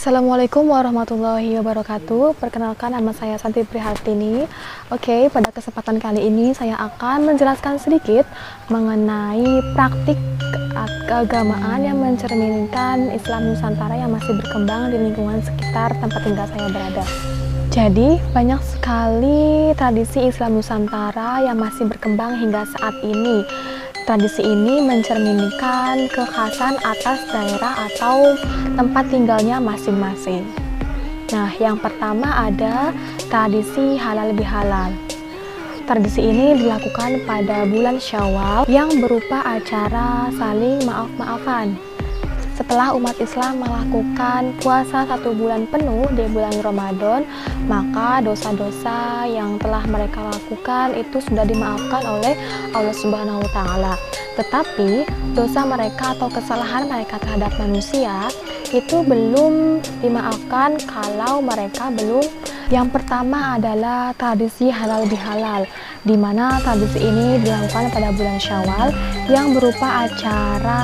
Assalamualaikum warahmatullahi wabarakatuh. Perkenalkan, nama saya Santi Prihartini. Oke, pada kesempatan kali ini saya akan menjelaskan sedikit mengenai praktik keagamaan yang mencerminkan Islam Nusantara yang masih berkembang di lingkungan sekitar tempat tinggal saya berada. Jadi, banyak sekali tradisi Islam Nusantara yang masih berkembang hingga saat ini. Tradisi ini mencerminkan kekhasan atas daerah atau tempat tinggalnya masing-masing. Nah, yang pertama ada tradisi halal bihalal. Tradisi ini dilakukan pada bulan Syawal yang berupa acara saling maaf-maafan. Setelah umat Islam melakukan puasa 1 bulan penuh di bulan Ramadan, maka dosa-dosa yang telah mereka lakukan itu sudah dimaafkan oleh Allah Subhanahu wa Ta'ala. Tetapi dosa mereka atau kesalahan mereka terhadap manusia itu belum dimaafkan kalau mereka belum. Yang pertama adalah tradisi halal bihalal, di mana tradisi ini dilakukan pada bulan Syawal yang berupa acara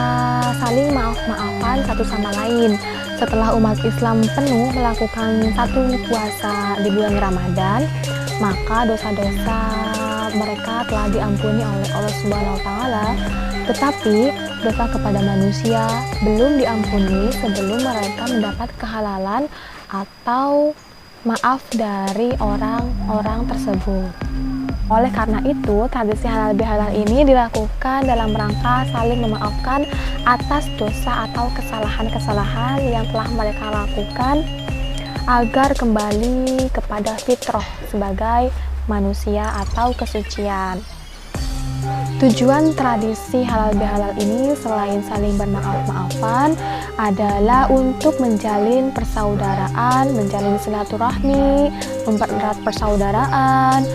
saling maaf-maafan satu sama lain. Setelah umat Islam penuh melakukan 1 puasa di bulan Ramadan, maka dosa-dosa mereka telah diampuni oleh Allah Subhanahu wa Ta'ala. Tetapi dosa kepada manusia belum diampuni sebelum mereka mendapat kehalalan atau maaf dari orang-orang tersebut. Oleh karena itu, tradisi halal bihalal ini dilakukan dalam rangka saling memaafkan atas dosa atau kesalahan-kesalahan yang telah mereka lakukan agar kembali kepada fitrah sebagai manusia atau kesucian. Tujuan tradisi halal bihalal ini selain saling bermaaf-maafan adalah untuk menjalin persaudaraan, menjalin silaturahmi, mempererat persaudaraan,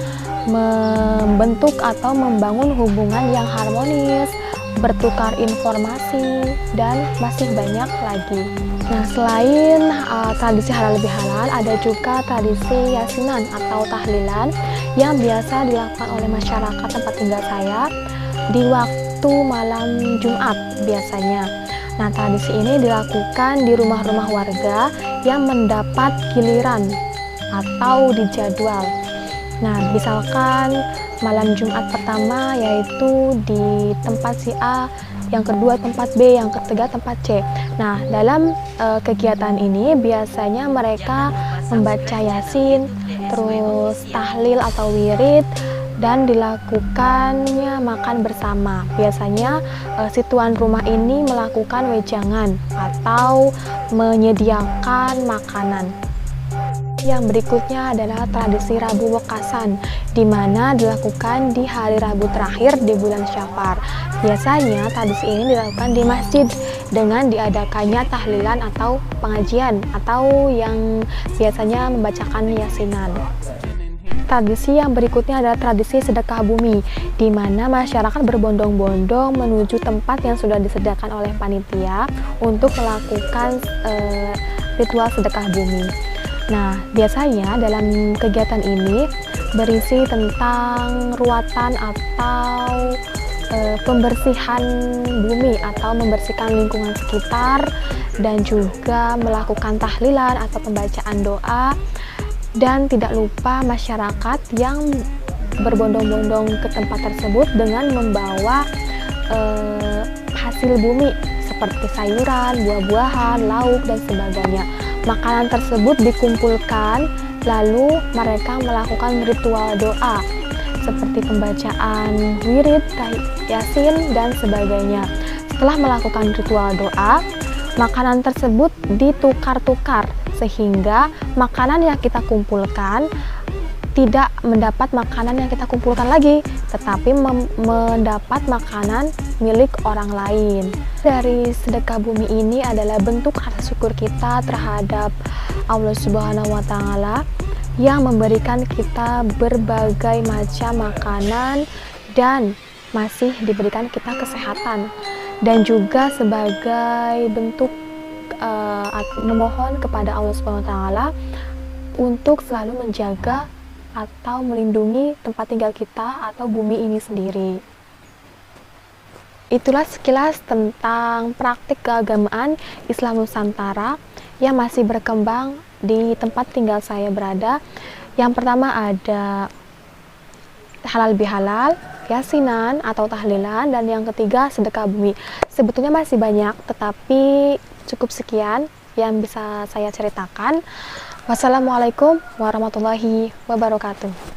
membentuk atau membangun hubungan yang harmonis, bertukar informasi, dan masih banyak lagi. Nah, selain tradisi halal bihalal, ada juga tradisi yasinan atau tahlilan yang biasa dilakukan oleh masyarakat tempat tinggal saya di waktu malam Jumat biasanya. Nah, tradisi ini dilakukan di rumah-rumah warga yang mendapat giliran atau dijadwal. Nah, misalkan malam Jumat pertama yaitu di tempat si A, yang kedua tempat B, yang ketiga tempat C. Nah, dalam kegiatan ini biasanya mereka membaca yasin, terus tahlil atau wirid, dan dilakukannya makan bersama. Biasanya si tuan rumah ini melakukan wejangan atau menyediakan makanan. Yang berikutnya adalah tradisi Rabu Wekasan, di mana dilakukan di hari Rabu terakhir di bulan Syafar. Biasanya tradisi ini dilakukan di masjid dengan diadakannya tahlilan atau pengajian atau yang biasanya membacakan yasinan. Tradisi yang berikutnya adalah tradisi sedekah bumi, di mana masyarakat berbondong-bondong menuju tempat yang sudah disediakan oleh panitia untuk melakukan ritual sedekah bumi. Nah, biasanya dalam kegiatan ini berisi tentang ruatan atau pembersihan bumi atau membersihkan lingkungan sekitar, dan juga melakukan tahlilan atau pembacaan doa. Dan tidak lupa masyarakat yang berbondong-bondong ke tempat tersebut dengan membawa hasil bumi seperti sayuran, buah-buahan, lauk, dan sebagainya. Makanan tersebut dikumpulkan, lalu mereka melakukan ritual doa seperti pembacaan wirid, yasin, dan sebagainya. Setelah melakukan ritual doa, makanan tersebut ditukar-tukar sehingga makanan yang kita kumpulkan tidak mendapat makanan yang kita kumpulkan lagi, tetapi mendapat makanan milik orang lain. Dari sedekah bumi ini adalah bentuk rasa syukur kita terhadap Allah Subhanahu wa Ta'ala yang memberikan kita berbagai macam makanan dan masih diberikan kita kesehatan, dan juga sebagai bentuk memohon kepada Allah Subhanahu wa Ta'ala untuk selalu menjaga atau melindungi tempat tinggal kita atau bumi ini sendiri. Itulah sekilas tentang praktik keagamaan Islam Nusantara yang masih berkembang di tempat tinggal saya berada. Yang pertama ada halal bihalal, yasinan atau tahlilan, dan yang ketiga sedekah bumi. Sebetulnya masih banyak, tetapi cukup sekian yang bisa saya ceritakan. Wassalamualaikum warahmatullahi wabarakatuh.